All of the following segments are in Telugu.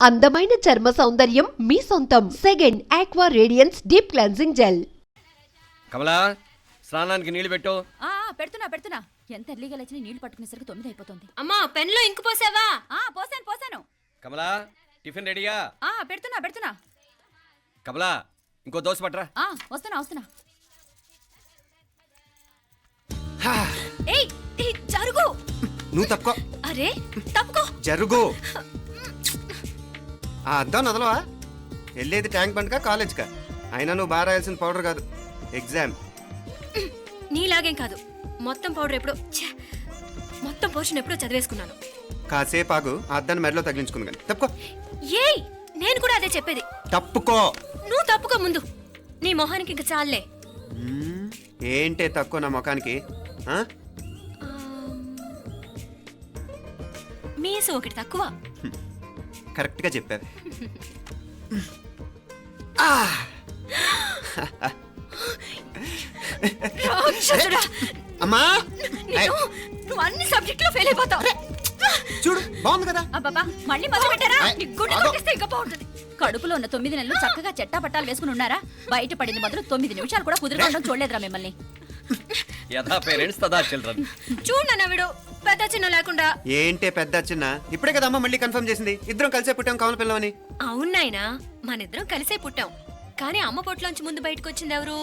అందమైన చర్మ సౌందర్యం మీ సొంతం. Second aqua radiance deep cleansing gel. Kamala, స్నానానికి నీళ్లు పెట్టు. పెడుతున్నా. ఎంత ఎర్లీగా లేచిన నీళ్లు పట్టుకునేసరికి 9 అయిపోతుంది. అమ్మా, పెన్లో ఇంకు పోసావా? పోసాను. కమలా, టిఫిన్ రెడీయా? పెడుతున్నా. కమలా, ఇంకో దోశ పట్రా. వస్తున్నా. ఏయ్ జరుగు. నువ్వు తప్పుకో. అరే తప్పుకో. జరుగు. ఆ అద్దం నదలవా? వెళ్ళేది ట్యాంక్ బండ్కా కాలేజ్కా? అయినా నువ్వు బాగా రాయాల్సిన పౌడర్ కాదు, ఎగ్జామ్. నీలాగేం కాదు. మొత్తం పౌడర్ ఎప్పుడో మొత్తం పోర్షన్ ఎప్పుడో చదివేసుకున్నాను. కాసేపు ఆగు, ఆ అద్దాన్ని మెడలో తగిలించుకుంది కానీ. తప్పుకో. ఏయ్, నేను కూడా అదే చెప్పేది. తప్పుకో. నువ్వు తప్పుకో ముందు. నీ మొహానికి ఇంక చాలే. ఏంటే తక్కువ నా ముఖానికి? మీసు ఒకటి తక్కువ. కరెక్ట్గా చెప్పావు. అమ్మా, నువ్వు అన్ని సబ్జెక్టులో ఫెయిల్ అయిపోతావు. చూడు, బాగుంది కదా? అబ్బబ్బా, మళ్ళీ మొదలు పెట్టారా? నీ గుండె కొట్టేస్తే ఇంకా బాగుంటుంది. కడుపులో ఉన్న 9 నెలలు చక్కగా చెట్టా పట్టాలు వేసుకుని ఉన్నారా? బయట పడింది మొదలు 9 నిమిషాలు కూడా కుదురుకోవడం చూడలేదురా మిమ్మల్ని. యథా పేరెంట్స్ తదా చిల్డ్రన్. చూడు నవ్విడు, పెద్ద చిన్న లేకుండా. ఏంటే పెద్ద చిన్న? ఇప్పుడే కదా అమ్మ మళ్ళీ కన్ఫర్మ్ చేసింది, ఇద్దరం కలిసే పుట్టాం కావాలి పిల్లవని. అవునాయినా, మనిద్దరం కలిసే పుట్టాం. కానీ అమ్మ పొట్లోంచి ముందు బయటకు వచ్చింది ఎవరు?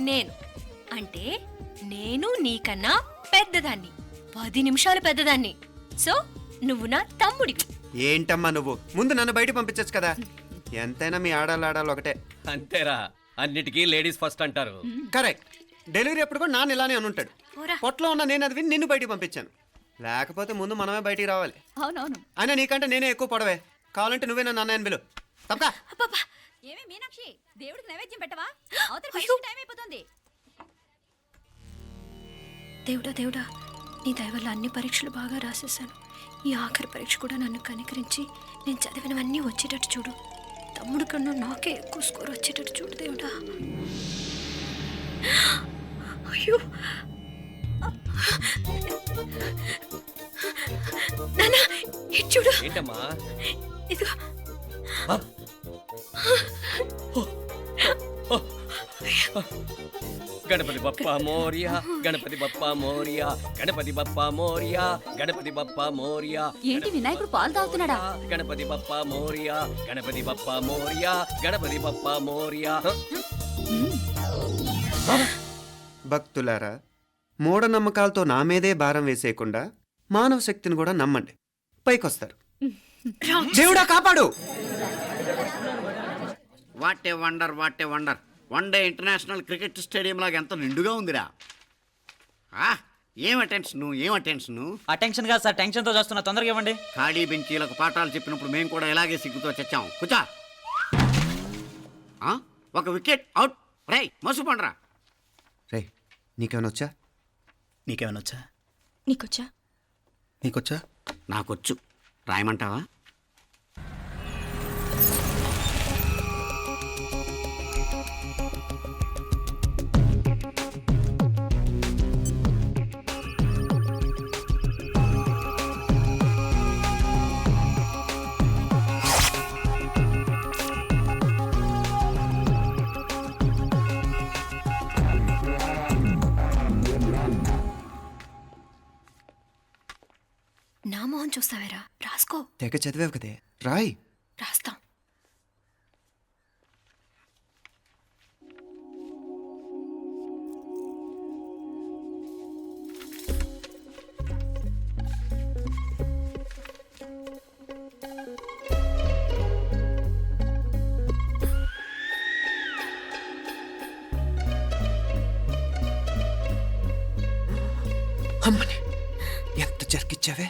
నేను. అంటే నేను నీకన్నా పెద్దదాన్ని, 10 నిమిషాలు పెద్దదాన్ని. సో నువ్వు నా తమ్ముడివి. ఏంటమ్మా నువ్వు? ముందు నన్ను బయట పంపించచ్చు కదా. ఎంతైనా మీ ఆడాలు ఒకటే. అంతేరా, అన్నిటికీ లేడీస్ ఫస్ట్ అంటారు. కరెక్ట్. డెలివరీ అప్పుడు కూడా నాన్న ఇలానే అనుంటాడు. పొట్టలో ఉన్న నేను అది విని నిన్ను బయటికి పంపించాను. లేకపోతే ముందు మనమే బయటికి రావాలి. అవునవును. అయినా నీకంటే నేనే ఎక్కువ పొడవే. కావాలంటే నువ్వే నన్ను అన్నయ్యను పిలు. తప్పకా. ఏమే మీనాక్షి, దేవుడికి నైవేద్యం పెట్టవా? అవతల టైం అయిపోతుంది. దేవుడా, నీ దయ వల్ల అన్ని పరీక్షలు బాగా రాసేసాను. ఈ ఆఖరి పరీక్ష కూడా నన్ను కనికరించి నేను చదివినవన్నీ వచ్చేటట్టు చూడు. తమ్ముడు కన్నా నాకే ఎక్కువ స్కోర్ వచ్చేటట్టు చూడు దేవుడా. అయ్యో నానా, ఇటు చూడు. ఏంటమ్మా? ఇదిగో. గణపతి బప్పా మోరియా, గణపతి బప్పా మోరియా, గణపతి బప్పా మోరియా, గణపతి బప్పా మోరియా. ఏంటి వినాయకుడు పాలు తాగుతున్నాడా? గణపతి బప్పా మోరియా, గణపతి బప్పా మోరియా, గణపతి బప్పా మోరియా. భక్తులారా, మూఢనమ్మకాలతో నా మీదే భారం వేసేయకుండా మానవ శక్తిని కూడా నమ్మండి, పైకొస్తారు. దేవుడా కాపాడు. What a wonder. One day international cricket stadium లాగా ఎంత నిండుగా ఉందిరా. ఏం అటెన్షన్? అటెన్షన్ కాదు సార్, టెన్షన్తో చూస్తున్నా. తొందరగా ఇవ్వండి. ఖాళీ బెంచీలకు పాఠాలు చెప్పినప్పుడు మేము కూడా ఇలాగే సిగ్గుతో చచ్చాం. కూర్చో. ఒక వికెట్ అవుట్. రై మసు పండరా. రే, నీకేమైనా వచ్చా? నీకేమైనా వచ్చా? నీకొచ్చా? నాకొచ్చు. రాయమంటావా? నా మొహం చూస్తావేరా? రాసుకో. తెగ చదివావు కదే, రాయ్. రాస్తాం. అమ్మని ఎంత జరికిచ్చావే.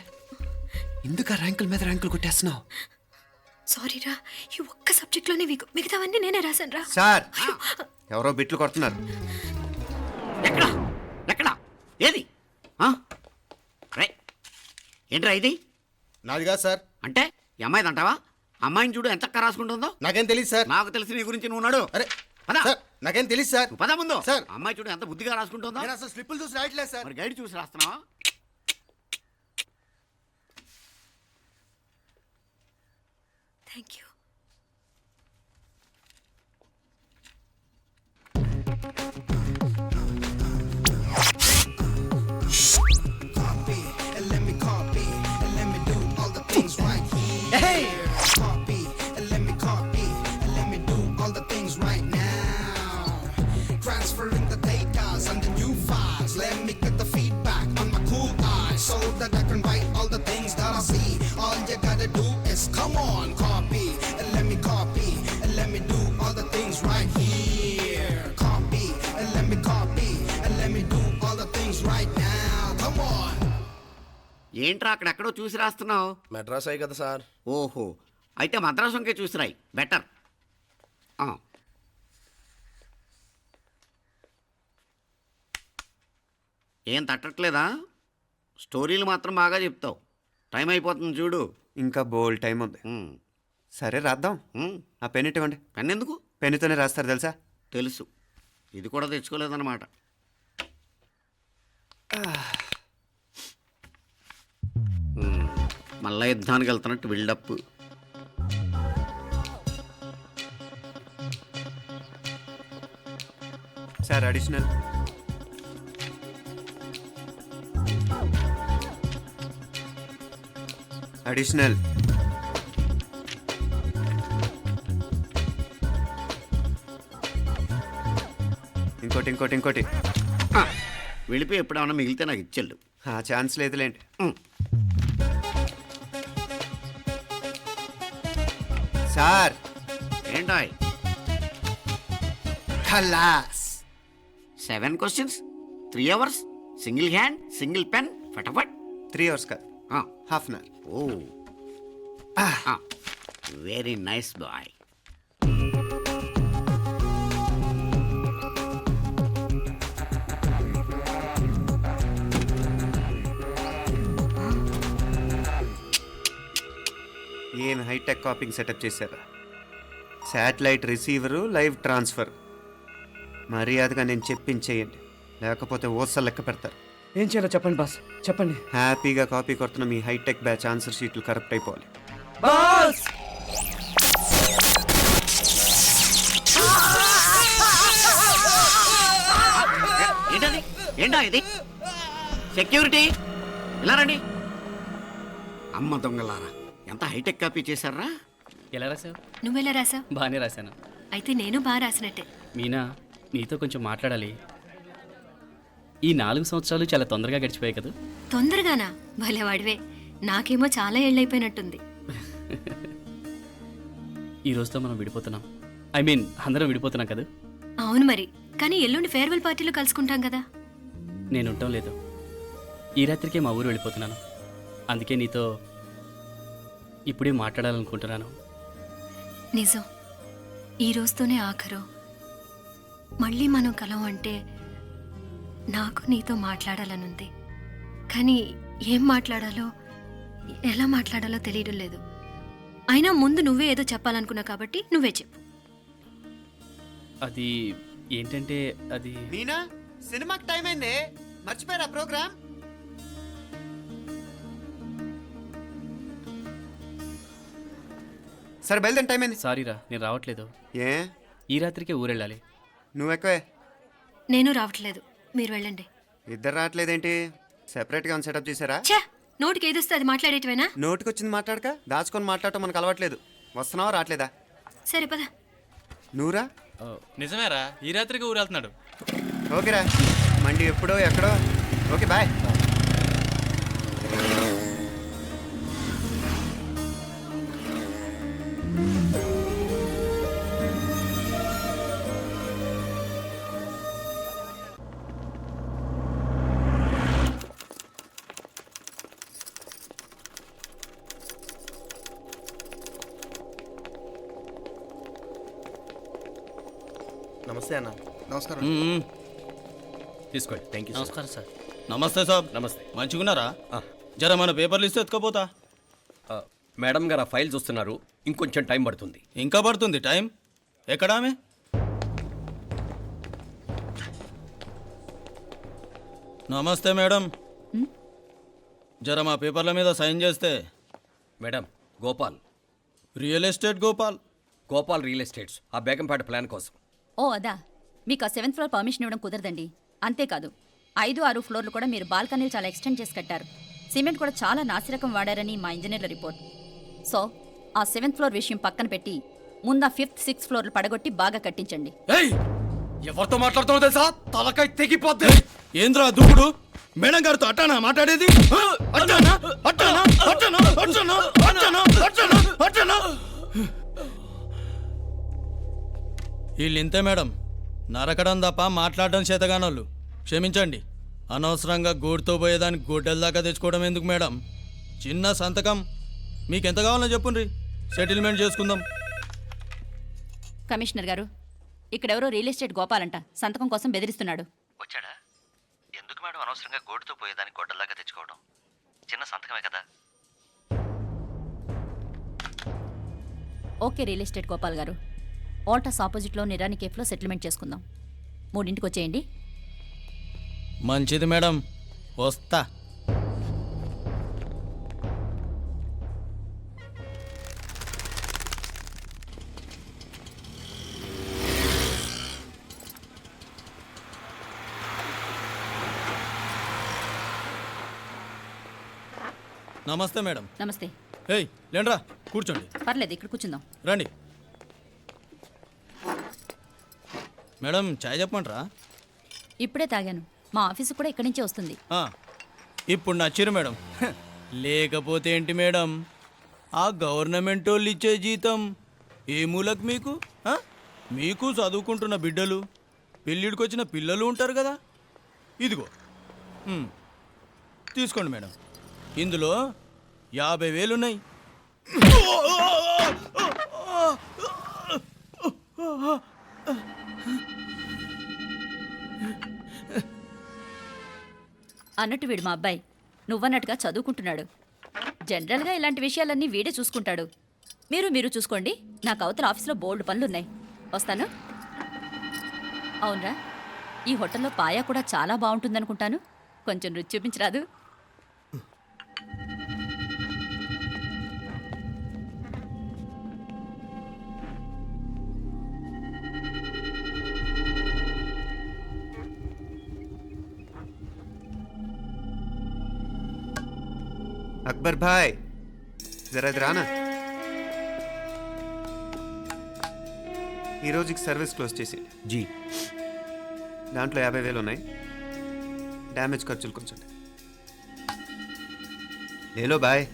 ఎందుకు ర్యాంకుల మీద ర్యాంకులు కొట్టేస్తున్నావు? సారీరా, ఈ ఒక్క సబ్జెక్ట్లోనే మిగతావన్నీ నేనే రాశాను రా. సార్, ఎవరో బిట్లు కొడుతున్నారు. ఎక్కడా? ఏది? రై ఏంట్రా ఇది? నాది కాదు సార్. అంటే ఈ అమ్మాయిది అంటావా? అమ్మాయిని చూడు ఎంత రాసుకుంటుందో. నాకేం తెలియదు సార్. నాకు తెలిసి నీ గురించి నువ్వు నాడు. అరే సార్, నాకేం తెలియదు సార్. పద ముందు. సార్, అమ్మాయి చూడు ఎంత బుద్ధిగా రాసుకుంటుందో. నేను అసలు స్లిప్పులు చూసి రాయట్లేదు సార్. మరి గైడ్ చూసి రాస్తున్నావా? Thank you. Transferring the data and the new files. Let me get the feedback on my cool eyes so that I can write all the things that I see. All you gotta do is come on, copy and let me copy and let me do all the things right here. Copy and let me copy and let me do all the things right now. Come on. ఏంట్రా అక్కడెక్కడో చూసి రాస్తున్నావు? మెడ్రాస్ అయ్యి కదా సార్. ఓహో, అయితే మద్రాసు వంకే చూసి రాయి, బెటర్. ఏం తట్టట్లేదా? స్టోరీలు మాత్రం బాగా చెప్తావు. టైం అయిపోతుంది చూడు. ఇంకా బోల్ టైం ఉంది. సరే రాద్దాం. ఆ పెన్ ఇవ్వండి. పెన్ ఎందుకు? పెన్నుతోనే రాస్తారు తెలుసా? తెలుసు. ఇది కూడా తెచ్చుకోలేదన్నమాట. మళ్ళా యుద్ధానికి వెళ్తున్నట్టు బిల్డప్. Sir additional. అడిషనల్. ఇంకోటి ఇంకోటి ఇంకోటి. వెళ్ళిపోయి ఎప్పుడేమన్నా మిగిలితే నాకు ఇచ్చెళ్ళు. ఆ ఛాన్స్ లేదులేండి. సార్ ఏంటాయ్? ఖలాస్. 7 questions, 3 hours, single hand, single pen, ఫటాఫట్. 3 hours కాదు, half an hour. Oh, very nice boy. ఏం హైటెక్ కాపింగ్ సెటప్ చేశారా? Satellite receiver, live transfer. మర్యాదగా నేను చెప్పించేయండి, లేకపోతే ఓసలు లెక్క పెడతారు. ఏం చేయాలో చెప్పండి బాస్, చెప్పండి. హ్యాపీగా కాపీ కొడుతున్న మీ హైటెక్ బ్యాచ్ ఆన్సర్ షీట్లు కరెక్ట్ అయిపోవాలి. బాస్ ఏంటది? ఏంటా ఇది? సెక్యూరిటీ ఇలా రండి. అమ్మ దొంగలారా, ఎంత హైటెక్ కాపీ చేశారా? ఎలా రాసావు? నువ్వెలా రాసావు? బాగానే రాశాను. అయితే నేను బాగా రాసినట్టే. మీనా, నీతో కొంచెం మాట్లాడాలి. ఈ 4 సంవత్సరాలు చాలా తొందరగా గడిచిపోయాయి కదా. తొందరగానా? భలేవాడివే. నాకేమో చాలా ఏళ్ళైపోయినట్టుంది. ఈ రోజుతో మనం విడిపోతున్నాం. ఐ మీన్ అందరం విడిపోతున్నాం కదా. అవును మరి, కానీ ఎల్లుండి ఫేర్వెల్ పార్టీలో కలుసుకుంటాం కదా. నేను ఉండటం లేదు. ఈ రాత్రికే మా ఊరు వెళ్ళిపోతున్నాను. అందుకే నీతో ఇప్పుడే మాట్లాడాలనుకుంటున్నాను. నిజం, ఈ రోజుతోనే ఆఖరు. మళ్ళీ మనం కలం అంటే నాకు నీతో మాట్లాడాలనుంది. కానీ ఏం మాట్లాడాలో, ఎలా మాట్లాడాలో తెలియడం లేదు. అయినా ముందు నువ్వే ఏదో చెప్పాలనుకున్నా కాబట్టి నువ్వే చెప్పు. అది ఏంటంటే అది మీనా, సినిమాకి టైం అయింది, మర్చిపోయారా ప్రోగ్రామ్? సరే బయలుదేరి, టైం అయింది. సారీరా, నేను రావట్లేదు. ఏ? ఈ రాత్రికే ఊరెళ్ళాలి. నువ్వు ఎక్కువే. నేను రావట్లేదు, మీరు వెళ్ళండి. ఇద్దరు రావట్లేదేంటి? సెపరేట్గా సెటప్ చేశారా? ఛే, నోటికి ఏదొస్తే అది మాట్లాడేటివేనా? నోటికి వచ్చింది మాట్లాడక దాచుకొని మాట్లాడటం మనకు అలవాట్లేదు. వస్తున్నావా రావట్లేదా? సరే పద. నువ్వురా. నిజమేరా, ఈ రాత్రికి ఊరు వెళ్తున్నాడు. ఓకేరా, మండి ఎప్పుడో ఎక్కడో. Okay bye. నమస్తే అన్న. నమస్కారం. తీసుకోండి. Thank you. నమస్కారం సార్. నమస్తే సాబ్. నమస్తే. మంచిగున్నారా? జర మన పేపర్లు ఇస్తే ఎత్తుకోపోతా. మేడం గారు ఆ ఫైల్ చూస్తున్నారు, ఇంకొంచెం టైం పడుతుంది. ఇంకా పడుతుంది టైం? ఎక్కడా ఆమె? నమస్తే మేడం, జర మా పేపర్ల మీద సైన్ చేస్తే. Madam, Gopal real estate Gopal. Gopal real estates, ఆ బేగంపేట ప్లాన్ కోసం. ఓ అదా, మీకు ఆ 7th ఫ్లోర్ పర్మిషన్ ఇవ్వడం కుదరదండి. అంతేకాదు 5, 6 ఫ్లోర్లు కూడా మీరు బాల్కనీలు చాలా ఎక్స్టెండ్ చేసి కట్టారు. సిమెంట్ కూడా చాలా నాసిరకం వాడారని మా ఇంజనీర్ల రిపోర్ట్. సో ఆ 7th ఫ్లోర్ విషయం పక్కన పెట్టి ముందు ఆ 5th, 6th ఫ్లోర్లు పడగొట్టి బాగా కట్టించండి. ఎవరితో మాట్లాడుతున్నావు తెలుసా? తలకాయ తెగిపోద్ది. ఏంద్రా దూకుడు? మేడం గారితో అట్టానా మాట్లాడేది? అట్టానా అట్టానా అట్టానా అట్టానా అట్టానా అట్టానా అట్టానా? వీళ్ళు ఇంతే మేడం, నరకడం తప్ప మాట్లాడడం చేతగానోళ్ళు. క్షమించండి, అనవసరంగా గోడుతో పోయేదానికి గొడ్డల దాకా తెచ్చుకోవడం ఎందుకు మేడం? చిన్న సంతకం మీకెంత కావాలో చెప్పుండ్రి, సెటిల్మెంట్ చేసుకుందాం. కమిషనర్ గారు, ఇక్కడెవరో రియల్ ఎస్టేట్ గోపాలంట సంతకం కోసం బెదిరిస్తున్నాడు. వచ్చాడా? ఎందుకు మేడం అనవసరంగా గోడుతో పోయేదానికి గొడ్డల్లాగా తెచ్చుకోవడం? చిన్న సంతకమే కదా. ఓకే రియల్ ఎస్టేట్ గోపాల్ గారు, ఆల్టాస్ ఆపోజిట్లో నిరాని కేఫ్లో సెటిల్మెంట్ చేసుకుందాం. 3ంటికి వచ్చేయండి. మంచిది మేడం, వస్తా. నమస్తే మేడం. నమస్తే. ఏయ్ లేండ్రా, కూర్చోండి. పర్లేదు, ఇక్కడ కూర్చుందాం. రండి మేడం, చాయ్ చెప్పమంటారా? ఇప్పుడే తాగాను. మా ఆఫీసు కూడా ఇక్కడి నుంచే వస్తుంది. ఇప్పుడు నచ్చిరు మేడం. లేకపోతే ఏంటి మేడం, ఆ గవర్నమెంట్ వాళ్ళు ఇచ్చే జీతం ఏ మూలకు మీకు? మీకు చదువుకుంటున్న బిడ్డలు, పెళ్ళిడికి వచ్చిన పిల్లలు ఉంటారు కదా. ఇదిగో తీసుకోండి మేడం, ఇందులో 50,000 ఉన్నాయి. అన్నట్టు వీడు మా అబ్బాయి నువ్వన్నట్టుగా చదువుకుంటున్నాడు. జనరల్గా ఇలాంటి విషయాలన్నీ వీడే చూసుకుంటాడు. మీరు చూసుకోండి. నాకు అవతల ఆఫీస్లో బోల్డ్ పనులున్నాయి. వస్తాను. అవునరా, ఈ హోటల్లో పాయా కూడా చాలా బాగుంటుందనుకుంటాను. కొంచెం రుచి చూపించరాదు? అక్బర్ భాయ్, జరా ఇది రానా. ఈ రోజుకి సర్వీస్ క్లోజ్ చేసి జీ. దాంట్లో 50,000 ఉన్నాయి. డ్యామేజ్ ఖర్చులు కొంచెం లేలో బాయ్.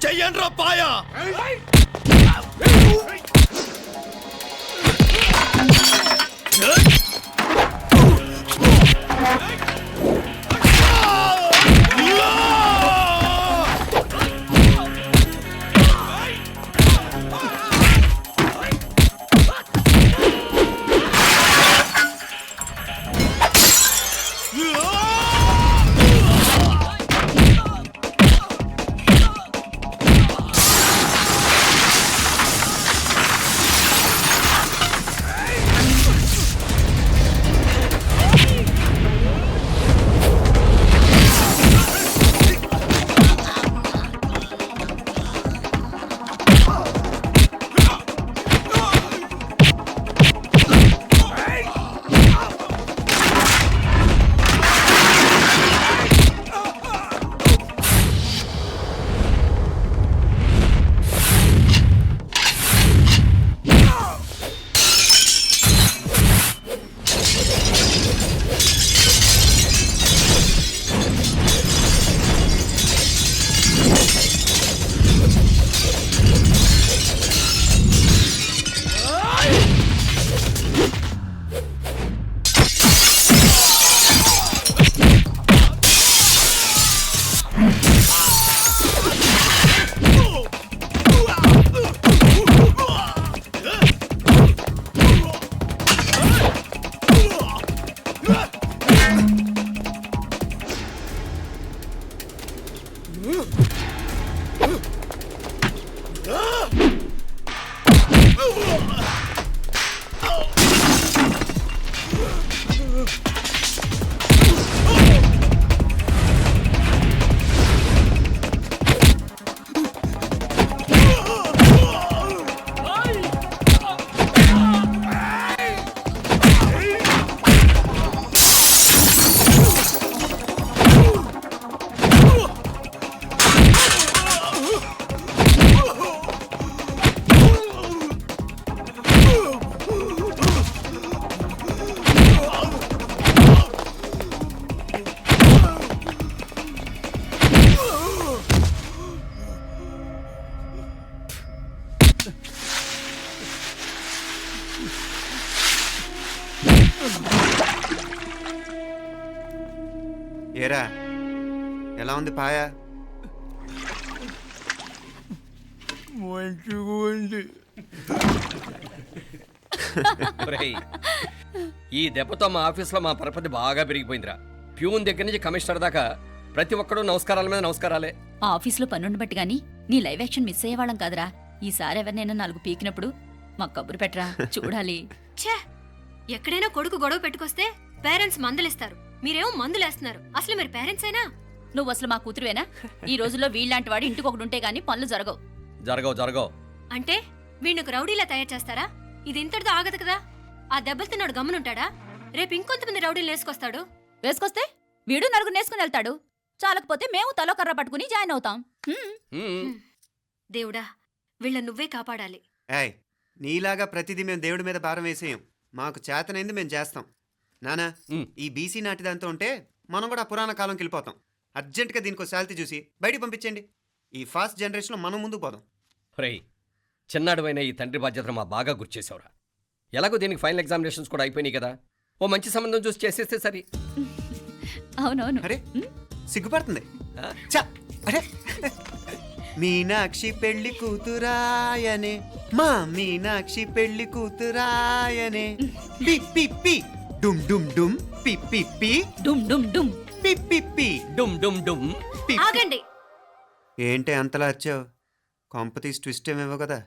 చెయ్యండి రా పాయా. ఏరా ఎలా ఉంది పాయ? మంచిగా ఉంది. ఒరేయ్, ఈ దెబ్బతో మా ఆఫీస్లో మా పరపతి బాగా పెరిగిపోయిందిరా. ప్యూన్ దగ్గర నుంచి కమిషనర్ దాకా ప్రతి ఒక్కడు నమస్కారాల మీద నమస్కారాలే. ఆ ఆఫీస్లో పనుండి బట్టి గాని నీ లైవ్ యాక్షన్ మిస్ అయ్యేవాళ్ళం కాదురా. ఈసారి ఎవరినైనా 4 పీకినప్పుడు మాకు కబురు పెట్టరా, చూడాలి. ఛే, ఎక్కడైనా కొడుకు గొడవ పెట్టుకొస్తే పేరెంట్స్ మందులేస్తారు, మీరేమో మందులేస్తున్నారు. అసలు మీరు పేరెంట్స్ అయినా? నువ్వు అసలు మా కూతురువేనా? ఈ రోజుల్లో వీళ్ళలాంటి వాడు ఇంటికి ఒకటి ఉంటే గానీ పనులు జరగవు. జరగవు. అంటే వీణ్ణకు రౌడీలా తయారు చేస్తారా? ఇది ఇంతటితో ఆగదు కదా. ఆ దెబ్బలు తిన్నాడు గమ్మునుంటాడా? రేపు ఇంకొంతమంది రౌడీలు వేసుకొస్తాడు. వేసుకొస్తే వీడు నలుగురు నేసుకుని వెళ్తాడు. చాలకపోతే మేము తలో కర్ర పట్టుకుని జాయిన్ అవుతాం. దేవుడా, వీళ్ళ నువ్వే కాపాడాలి. ఏయ్, నీలాగా ప్రతిదీ మేము దేవుడి మీద భారం వేసేయం. మాకు చేతనైంది మేము చేస్తాం. నానా, ఈ బీసీ నాటి దాంతో ఉంటే మనం కూడా పురాణ కాలంకి వెళ్ళిపోతాం. అర్జెంటుగా దీనికి శాలిటీ చూసి బయటికి పంపించండి. ఈ ఫాస్ట్ జనరేషన్లో మనం ముందుకు పోదాం. ఒరేయ్, చిన్నాడువైన ఈ తండ్రి బాధ్యతను మా బాగా గుర్చేసావురా. ఎలాగో దీనికి ఫైనల్ ఎగ్జామినేషన్స్ కూడా అయిపోయినాయి కదా, ఓ మంచి సంబంధం చూసి చేసేస్తే సరి. అవునవును. అరే సిగ్గుపడుతుంది. ఛ, అరే మీనాక్షి పెళ్లి కూతురాయనే, మా మీనాక్షి పెళ్లి కూతురాయనే. పి పి పి డుమ్ డుమ్ డుమ్ పి పి పి డుమ్ డుమ్ డుమ్ పి పి పి డుమ్ డుమ్ డుమ్. ఆగండి. ఏంటి అంతలా వచ్చావు? కాంపతీస్ ట్విస్ట్ ఏమేవో కదా.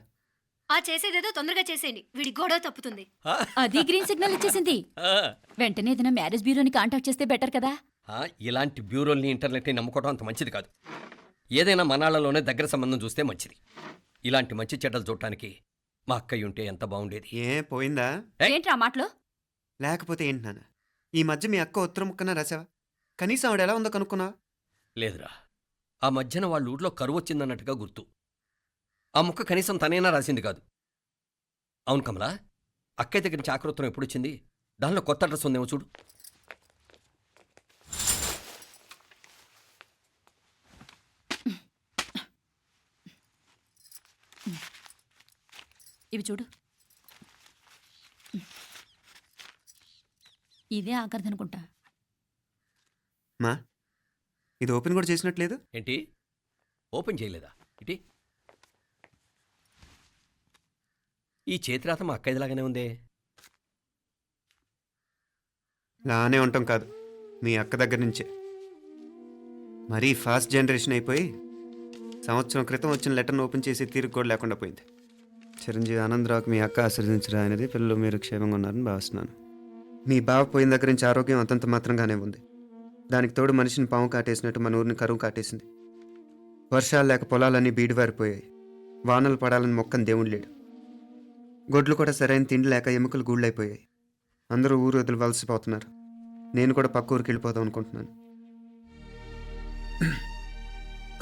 ఆ చేసేదేదో తొందరగా చేసేయండి, వీడి గొడవ తప్పుతుంది. అది గ్రీన్ సిగ్నల్ ఇచ్చేసింది. వెంటనే ఏదైనా మ్యారేజ్ బ్యూరోని కాంటాక్ట్ చేస్తే బెటర్ కదా. ఇలాంటి బ్యూరోల్ని ఇంటర్నెట్ని నమ్ముకోవడం అంత మంచిది కాదు. ఏదైనా మనాళ్ళలోనే దగ్గర సంబంధం చూస్తే మంచిది. ఇలాంటి మంచి చెడ్డలు చూడటానికి మా అక్కయ్య ఉంటే ఎంత బాగుండేది. ఏ పోయిందా? ఏంట్రా మాటలు? లేకపోతే ఏంటి నాన్న, ఈ మధ్య మీ అక్క ఉత్తరం ముక్కన రాసావా? కనీసం ఆవిడ ఎలా ఉందో కనుక్కున్నావా? లేదురా, ఆ మధ్యన వాళ్ళ ఊర్లో కరువు వచ్చిందన్నట్టుగా గుర్తు. ఆ ముక్క కనీసం తనైనా రాసింది కాదు. అవును కమలా, అక్కయ్య దగ్గర నుంచి ఆకృతం ఎప్పుడు వచ్చింది? దానిలో కొత్త అడ్రస్ ఉందేమో చూడు. ఇవి చూడు. ఇదే ఆఖరిదనుకుంటా. మా ఇది ఓపెన్ కూడా చేసినట్లేదు. ఏంటి ఓపెన్ చేయలేదా? ఇటీ ఈ చేతిరాత మా అక్కయ్యలాగానే ఉందే. లానే ఉంటాం కాదు, మీ అక్క దగ్గర నుంచే. మరీ ఫాస్ట్ జనరేషన్ అయిపోయి సంవత్సరం క్రితం వచ్చిన లెటర్ను ఓపెన్ చేసి తీరుకు కూడా లేకుండా పోయింది. చిరంజీవి ఆనందరావుకి మీ అక్క ఆశీర్వదించరా అనేది పిల్లలు మీరు క్షేమంగా ఉన్నారని భావిస్తున్నాను. మీ బావ పోయిన దగ్గర నుంచి ఆరోగ్యం అంతంత మాత్రంగానే ఉంది. దానికి తోడు మనిషిని పాము కాటేసినట్టు మన ఊరిని కరువు కాటేసింది. వర్షాలు లేక పొలాలన్నీ బీడివారిపోయాయి. వానలు పడాలని మొక్కని దేవుడు లేడు. గొడ్లు కూడా సరైన తిండి లేక ఎముకలు గూళ్ళైపోయాయి. అందరూ ఊరు వదిలివలసిపోతున్నారు. నేను కూడా పక్క ఊరికి వెళ్ళిపోదాం అనుకుంటున్నాను.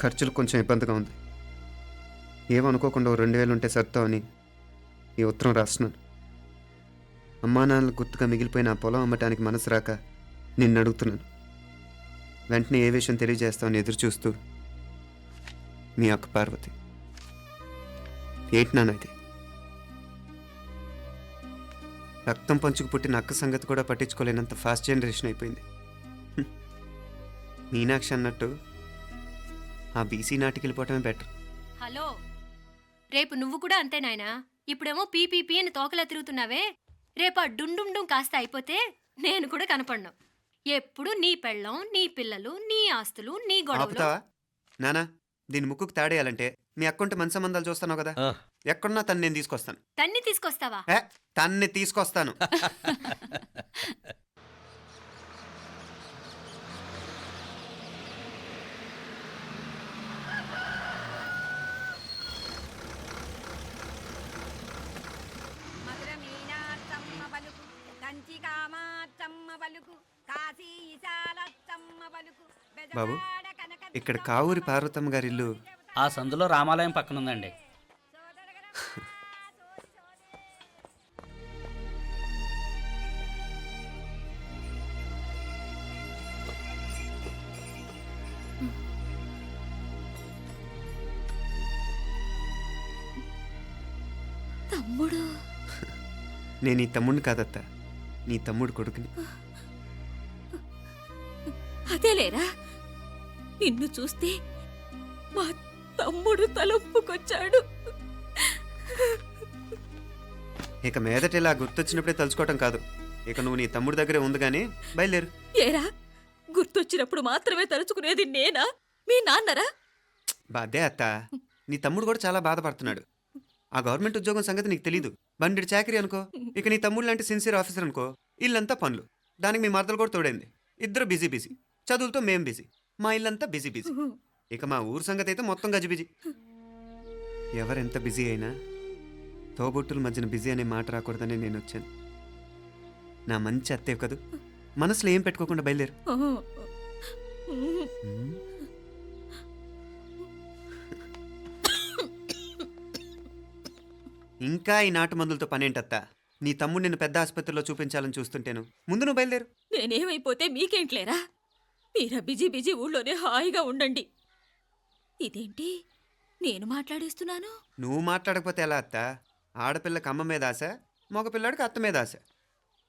ఖర్చులు కొంచెం ఇబ్బందిగా ఉంది. ఏమనుకోకుండా 2000 ఉంటే సర్తామని ఈ ఉత్తరం రాస్తున్నాను. అమ్మా నాన్నలకు గుర్తుగా మిగిలిపోయిన ఆ పొలం అమ్మటానికి మనసు రాక నిన్ను అడుగుతున్నాను. వెంటనే ఏ విషయం తెలియజేస్తామని ఎదురు చూస్తూ మీ అక్క పార్వతి. ఏంటి నాన్న ఇది? రక్తం పంచుకు పుట్టిన అక్క సంగతి కూడా పట్టించుకోలేనంత ఫాస్ట్ జనరేషన్ అయిపోయింది. మీనాక్షి అన్నట్టు ఆ బీసీ నాటికి వెళ్ళిపోవటమే బెటర్. హలో, రేపు నువ్వు కూడా అంతే నాయనా. ఇప్పుడేమో పీపీపీ అని తోకలా తిరుగుతున్నావే, రేపు ఆ డుండుండుం కాస్త అయిపోతే నేను కూడా కనపడ్ను. ఎప్పుడు నీ పెళ్ళం, నీ పిల్లలు, నీ ఆస్తులు, నీ గొడవలు. ఆపుతావా నానా? దీని ముక్కుకు తాడేయాలంటే మీ అక్కంటే మంచి సంబంధాలు చూస్తాను కదా. ఎక్కడున్నా తను నేను తీసుకొస్తాను. తన్ని తీసుకొస్తావా? తన్ని తీసుకొస్తాను. బాబు, ఇక్కడ కావూరి పార్వతమ్మ గారి ఇల్లు ఆ సందులో రామాలయం పక్కన ఉందండి. తమ్ముడు? నేను ఈ తమ్ముడిని కాదత్తా, నీ తమ్ముడు కొడుకుని. అదేలేరా, నిన్ను చూస్తే మా తమ్ముడు తలొప్పుకొచ్చాడు. ఇక మీదట ఇలా గుర్తొచ్చినప్పుడే తలుచుకోవటం కాదు. ఇక నువ్వు నీ తమ్ముడి దగ్గరే ఉంది కానీ బయలుదేరు. ఏరా, గుర్తొచ్చినప్పుడు మాత్రమే తలుచుకునేది నేనా, మీ నాన్నరా? బాధే అత్త, నీ తమ్ముడు కూడా చాలా బాధపడుతున్నాడు. ఆ గవర్నమెంట్ ఉద్యోగం సంగతి నీకు తెలీదు. బండి చాకరీ అనుకో. ఇక నీ తమ్ముడు లాంటి సిన్సియర్ ఆఫీసర్ అనుకో. ఇల్లంతా పనులు, దానికి మీ మరదలు కూడా తోడైంది. ఇద్దరు బిజీ బిజీ. చదువులతో మేం బిజీ, మా ఇల్లంతా బిజీ బిజీ. ఇక మా ఊరు సంగతి అయితే మొత్తం గజిబిజీ. ఎవరెంత బిజీ అయినా తోబుట్టుల మధ్యన బిజీ అనే మాట రాకూడదని నేను వచ్చాను. నా మంచి అత్తే కదూ, మనసులో ఏం పెట్టుకోకుండా బయలుదేరు. ఇంకా ఈ నాటు మందులతో పనేంటత్తా? నీ తమ్ముడు నిన్ను పెద్ద ఆసుపత్రిలో చూపించాలని చూస్తుంటేను. ముందు నువ్వు బయలుదేరు. నేనేమైపోతే మీకేంట్లేరా? మీరా బిజీ బిజీ ఊళ్ళోనే హాయిగా ఉండండి. ఇదేంటి నేను మాట్లాడేస్తున్నాను? నువ్వు మాట్లాడకపోతే ఎలా అత్తా? ఆడపిల్లకి అమ్మ మీద ఆశ, మగపిల్లాడికి అత్త మీద ఆశ.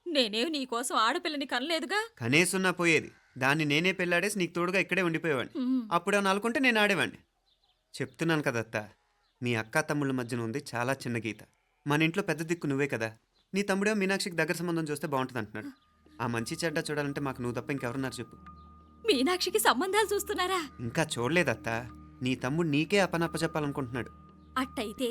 నేనేం నీకోసం ఆడపిల్లని కనలేదుగా. కనేసున్నా పోయేది. దాన్ని నేనే పెళ్ళాడేసి నీకు తోడుగా ఇక్కడే ఉండిపోయేవాడిని. అప్పుడు అని అనుకుంటే నేను ఆడేవాడిని. చెప్తున్నాను కదత్తా, మీ అక్క తమ్ముళ్ళ మధ్యన ఉంది చాలా చిన్న గీత. మన ఇంట్లో పెద్ద దిక్కు నువ్వే కదా. నీ తమ్ముడే మీనాక్షికి దగ్గర సంబంధం చూస్తే బాగుంటుంది అంటున్నాడు. ఆ మంచి చెడ్డ చూడాలంటే మాకు నువ్వు తప్ప ఇంకెవరున్నారు చెప్పు? మీనాక్షికి సంబంధాలు చూస్తున్నారా? ఇంకా చూడలేదత్తా. నీ తమ్ముడు నీకే అపనప్ప చెప్పాలనుకుంటున్నాడు. అట్టయితే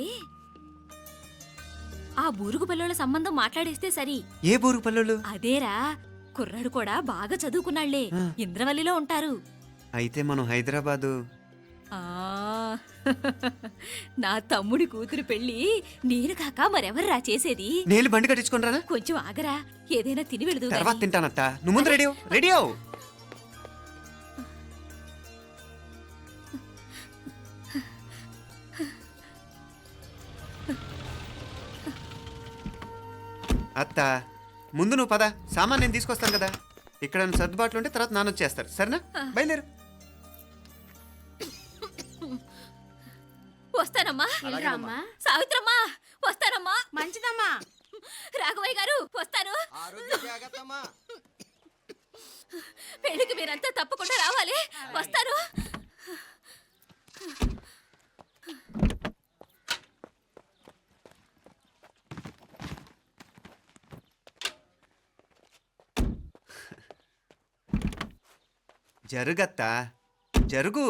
ఆ బూరుగు పిల్లల సంబంధం మాట్లాడేస్తే సరి. ఏ బూరుగు పల్లెలు? అదేరా, కుర్రాడు కూడా బాగా చదువుకున్నాళ్లే, ఇంద్రవల్లిలో ఉంటారు. అయితే మనం హైదరాబాదు. ఆ నా తమ్ముడి కూతురు పెళ్లి నేను కాక మరెవర్రా చేసేది? నేను బండి కట్టించుకుంటారా? కొంచెం ఆగరా, ఏదైనా తిని వెళదు. తర్వాత తింటానత్తా. నువ్వు ముందు రెడీ రెడీ అవు. అత్త, ముందు నువ్వు పద. సామాన్ నేను తీసుకొస్తాను కదా. ఇక్కడ సర్దుబాట్లు ఉంటే తర్వాత నాన్న వచ్చేస్తారు. సరేనా? బయలుదేరు. వస్తానమ్మా. సావిత్రమ్మా వస్తానమ్మా. మంచిదమ్మా. రాఘవయ్య గారు వస్తాను. పెళ్లికి మీరంతా తప్పకుండా రావాలి. వస్తాను. జరుగత్తా, జరుగు.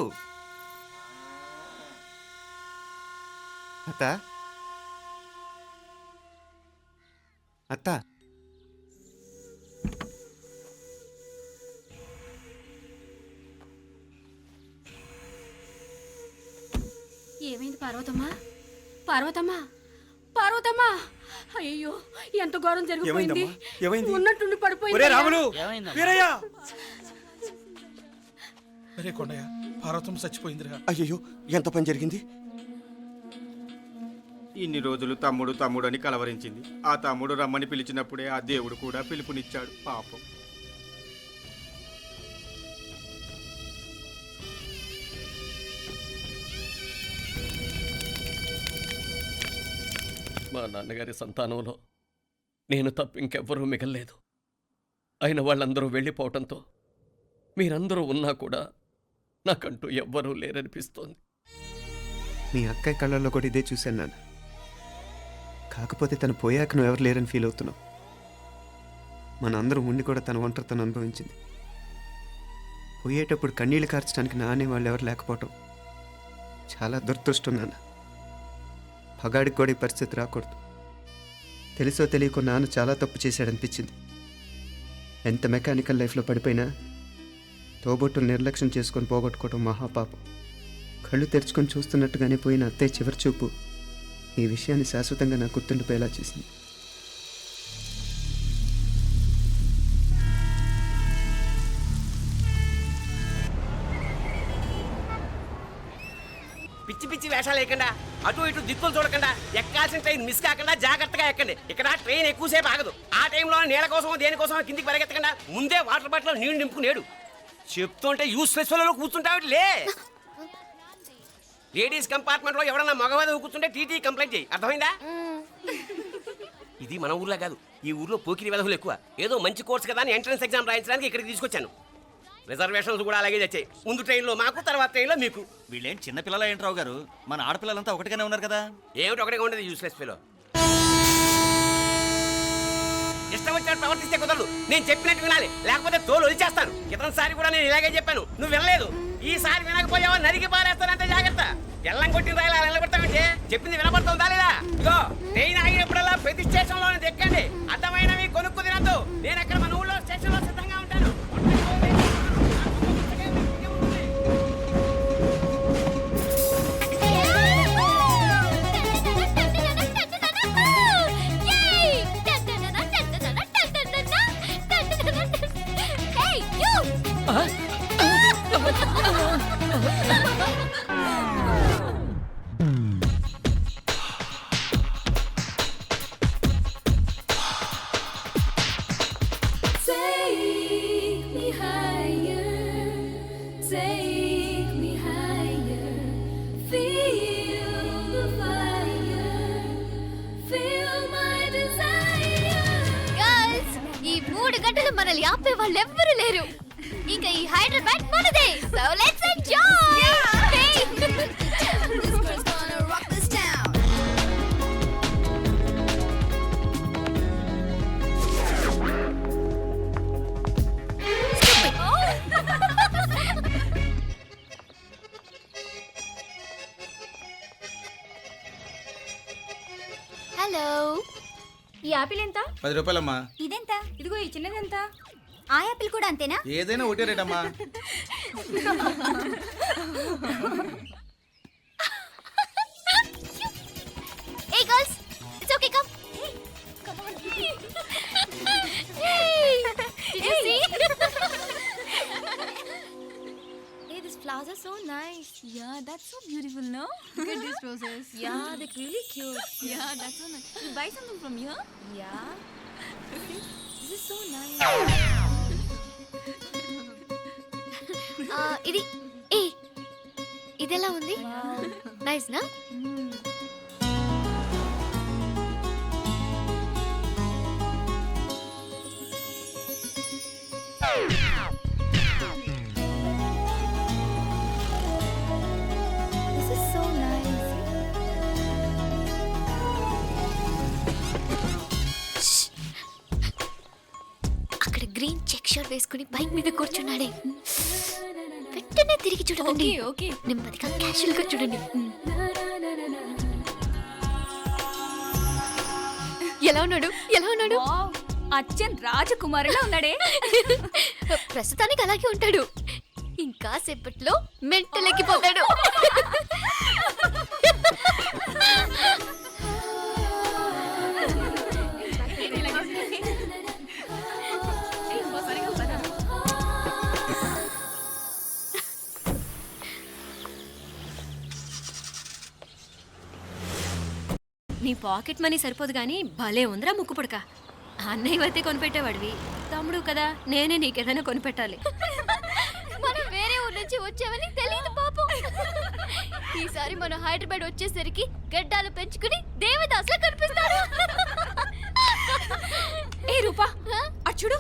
అత్త, అత్త, ఏమైంది పార్వతమ్మా? పార్వతమ్మా, పార్వతమ్మా! అయ్యో, ఎంత ఘోరం జరిగిపోయింది. ఉన్నట్టుండి పడిపోయింది. అరే కొండయ్య, పార్వతమ్మ చచ్చిపోయిందిరా. అయ్యో, ఎంత పని జరిగింది? ఇన్ని రోజులు తమ్ముడు తమ్ముడు అని కలవరించింది. ఆ తమ్ముడు రమ్మని పిలిచినప్పుడే ఆ దేవుడు కూడా పిలుపునిచ్చాడు. పాపం. మా నాన్నగారి సంతానంలో నేను తప్ప ఇంకెవ్వరూ మిగల్లేదు. అయిన వాళ్ళందరూ వెళ్ళిపోవటంతో మీరందరూ ఉన్నా కూడా నాకంటూ ఎవ్వరూ లేరనిపిస్తోంది. మీ అక్కయ్య కళ్ళల్లో కూడా ఇదే చూశాను నాన్న. కాకపోతే తను పోయాక నువ్వు ఎవరు లేరని ఫీల్ అవుతున్నావు. మన అందరం ఉండి కూడా తన ఒంటరితను అనుభవించింది. పోయేటప్పుడు కన్నీళ్ళు కార్చడానికి నానే వాళ్ళు ఎవరు లేకపోవటం చాలా దురదృష్టం నాన్న. పగాడికి కూడా ఈ పరిస్థితి రాకూడదు. తెలుసో తెలియకో నాన్న చాలా తప్పు చేశాడనిపించింది. ఎంత మెకానికల్ లైఫ్లో పడిపోయినా తోబొట్టులు నిర్లక్ష్యం చేసుకొని పోగొట్టుకోవడం మహాపాపం. కళ్ళు తెరుచుకొని చూస్తున్నట్టుగానే పోయిన అత్తయ్య చివరి చూపు ఈ విషయాన్ని శాశ్వతంగా నా గుర్తుండిపోయేలా చేసింది. పిచ్చి పిచ్చి వేషాలు వేయకుండా, అటు ఇటు దిక్కులు చూడకుండా, ఎక్కాల్సిన ట్రైన్ మిస్ కాకుండా జాగ్రత్తగా ఎక్కండి. ఇక్కడ ట్రైన్ ఎక్కువసేపు ఆగదు. ఆ టైంలో నీళ్ళ కోసం దేనికోసం కిందికి పరిగెత్తకుండా ముందే వాటర్ బాటిల్ నీళ్లు నింపుకునేడు. చెప్తుంటే యూస్లెస్ లో కూర్చుంటావు. లే, లేడీస్ కంపార్ట్మెంట్ లో ఎవడన్నా మగవాది కూర్చుంటే టీటీ కంప్లైంట్ చేయి. అర్థమైందా? ఇది మన ఊర్లో కాదు. ఈ ఊర్లో పోకిరి వెధవులు ఎక్కువ. ఏదో మంచి కోర్స్ కదా అని ఎంట్రన్స్ ఎగ్జామ్ రాయించడానికి ఇక్కడికి తీసుకొచ్చాను. రిజర్వేషన్స్ కూడా అలాగే తెచ్చాయి. ముందు ట్రైన్లో మాకు, తర్వాత ట్రైన్లో మీకు. వీళ్ళేం చిన్న పిల్లల ఏంట్రావు గారు, మన ఆడపిల్లలంతా ఒకటిగానే ఉన్నారు కదా. ఏమిటి ఒకటిగా ఉండేది యూస్లెస్ ఫెలో. ఇష్టం వచ్చినట్టు ప్రవర్తిస్తే కుదరదు. నేను చెప్పినట్టు వినాలి, లేకపోతే తోలు వదిలేస్తాను. ఇతనిసారి కూడా నేను ఇలాగే చెప్పాను, నువ్వు వినలేదు. ఈసారి వినకపోయావా నరికి పారేస్తానంటే జాగ్రత్త. ఎల్లం కొట్టిన రాయలా నిలబడతామంటే చెప్పింది వినపడుతుందా లేదా? ఇగో ట్రైన్ ఆగినప్పుడల్లా ప్రతి స్టేషన్ లోనే ఎక్కండి. అర్థమైనవి కొనుక్కు తినద్దు. నేను అక్కడ మన ఊళ్ళో స్టేషన్ లో సిద్ధంగా ఉంటాను. ఈ 3 గంటలు మనల్ని ఆపే వాళ్ళు ఎవ్వరూ లేరు. ఇక ఈ హైదరాబాద్ మనదే. So let's enjoy. హలో, ఈ యాపిల్ ఎంత? 10 రూపాయలమ్మా. ఇదెంత? ఇదిగో ఈ చిన్నదెంత? ఆ యాపిల్ కూడా అంతేనా? ఏదైనా ఒకటే రేట్ అమ్మా. Hey girls, it's okay, come. Come on. Hey, did you see? Hey, these flowers are so nice. Yeah, that's so beautiful, no? Look at these roses. Yeah, they're really cute. Yeah, that's so nice. You buy something from here? Yeah. This is so nice. ఇది ఇదెలా ఉంది? నైస్ నా? This is so nice. అక్కడ గ్రీన్ చెక్ షర్ట్ వేసుకుని బైక్ మీద కూర్చున్నాడే. వెంటనే తిరిగి చూడకండి. ఓకే. నెమ్మదిగా క్యాషువల్ గా చూడండి. ఎలా ఉన్నాడు? ఎలా ఉన్నాడు? అచ్చన్ రాజకుమారిలా ఉన్నాడే. ప్రస్తుతానికి అలాగే ఉంటాడు. ఇంకా సేపట్లో మెంటల్ ఎక్కిపోతాడు. నీ పాకెట్ మనీ సరిపోదు కానీ భలే ఉందిరా ముక్కు పుడక. అన్నయ్య అయితే కొనిపెట్టేవాడివి, తమ్ముడు కదా నేనే నీకేదైనా కొనిపెట్టాలి. మనం వేరే ఊరు నుంచి వచ్చామని తెలియదు పాపం. ఈసారి మనం హైదరాబాద్ వచ్చేసరికి గడ్డాలు పెంచుకుని దేవదాసులా కనిపిస్తారు. ఏ రూపా అచ్చుడు,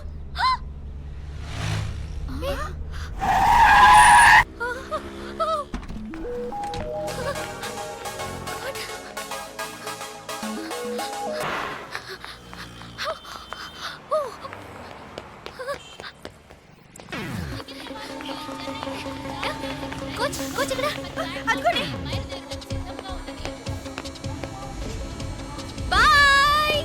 కోచ్ ఇక్కడ అనుకోండి. బాయ్.